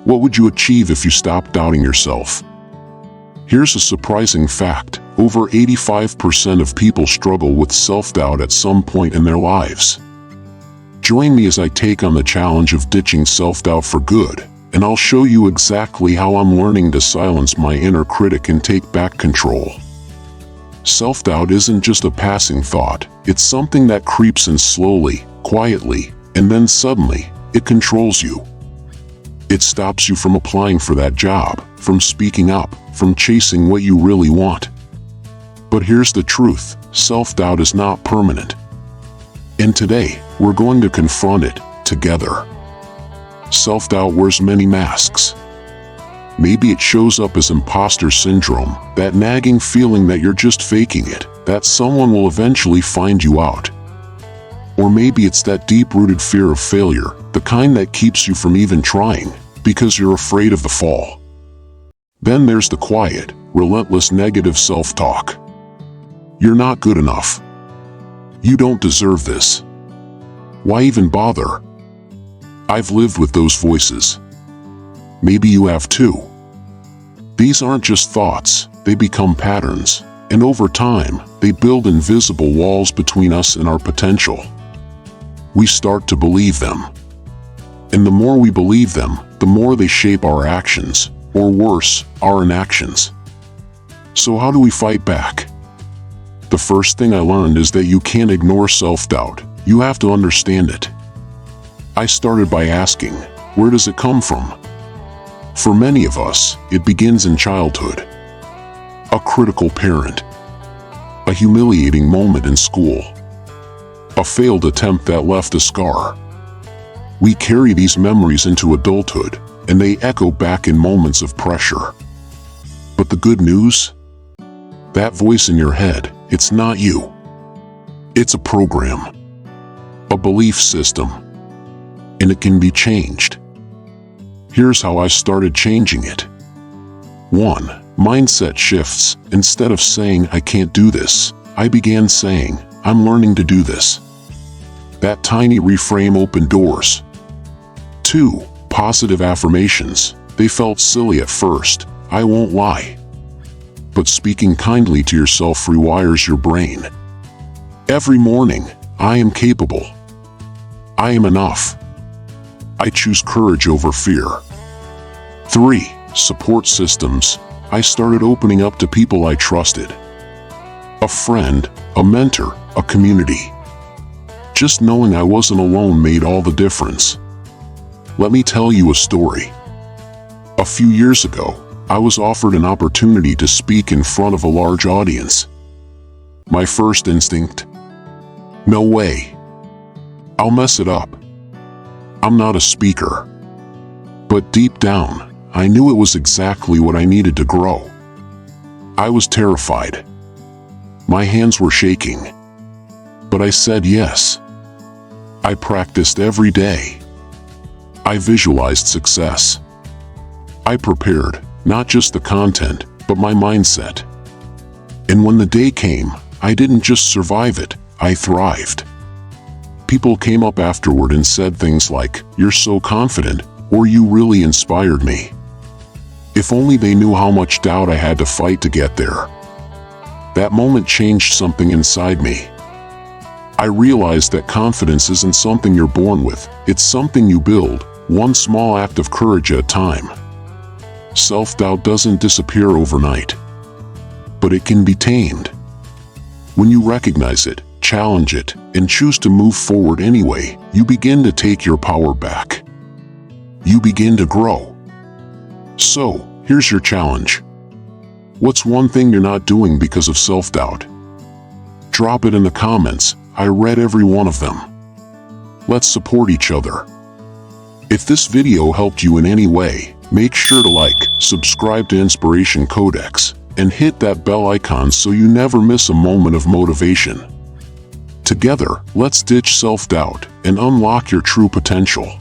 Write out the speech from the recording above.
What would you achieve if you stopped doubting yourself? Here's a surprising fact. Over 85% of people struggle with self-doubt at some point in their lives. Join me as I take on the challenge of ditching self-doubt for good, and I'll show you exactly how I'm learning to silence my inner critic and take back control. Self-doubt isn't just a passing thought. It's something that creeps in slowly, quietly, and then suddenly, it controls you. It stops you from applying for that job, from speaking up, from chasing what you really want. But here's the truth, self-doubt is not permanent. And today, we're going to confront it together. Self-doubt wears many masks. Maybe it shows up as imposter syndrome, that nagging feeling that you're just faking it, that someone will eventually find you out. Or maybe it's that deep-rooted fear of failure, the kind that keeps you from even trying, because you're afraid of the fall. Then there's the quiet, relentless negative self-talk. You're not good enough. You don't deserve this. Why even bother? I've lived with those voices. Maybe you have too. These aren't just thoughts, they become patterns, and over time, they build invisible walls between us and our potential. We start to believe them. And the more we believe them, the more they shape our actions, or worse, our inactions. So how do we fight back? The first thing I learned is that you can't ignore self-doubt, you have to understand it. I started by asking, where does it come from? For many of us, it begins in childhood. A critical parent. A humiliating moment in school. A failed attempt that left a scar. We carry these memories into adulthood, and they echo back in moments of pressure. But the good news? That voice in your head, it's not you. It's a program. A belief system. And it can be changed. Here's how I started changing it. 1. Mindset shifts. Instead of saying, I can't do this, I began saying, I'm learning to do this. That tiny reframe opened doors. 2. Positive affirmations. They felt silly at first, I won't lie. But speaking kindly to yourself rewires your brain. Every morning, I am capable. I am enough. I choose courage over fear. 3. Support systems. I started opening up to people I trusted. A friend, a mentor, a community. Just knowing I wasn't alone made all the difference. Let me tell you a story. A few years ago, I was offered an opportunity to speak in front of a large audience. My first instinct? No way. I'll mess it up. I'm not a speaker. But deep down, I knew it was exactly what I needed to grow. I was terrified. My hands were shaking. But I said yes. I practiced every day. I visualized success. I prepared, not just the content, but my mindset. And when the day came, I didn't just survive it, I thrived. People came up afterward and said things like, "You're so confident," or "You really inspired me." If only they knew how much doubt I had to fight to get there. That moment changed something inside me. I realized that confidence isn't something you're born with, it's something you build, one small act of courage at a time. Self-doubt doesn't disappear overnight, but it can be tamed. When you recognize it, challenge it, and choose to move forward anyway, you begin to take your power back. You begin to grow. So, here's your challenge. What's one thing you're not doing because of self-doubt? Drop it in the comments. I read every one of them. Let's support each other. If this video helped you in any way, make sure to like, subscribe to Inspiration Codex, and hit that bell icon so you never miss a moment of motivation. Together, let's ditch self-doubt and unlock your true potential.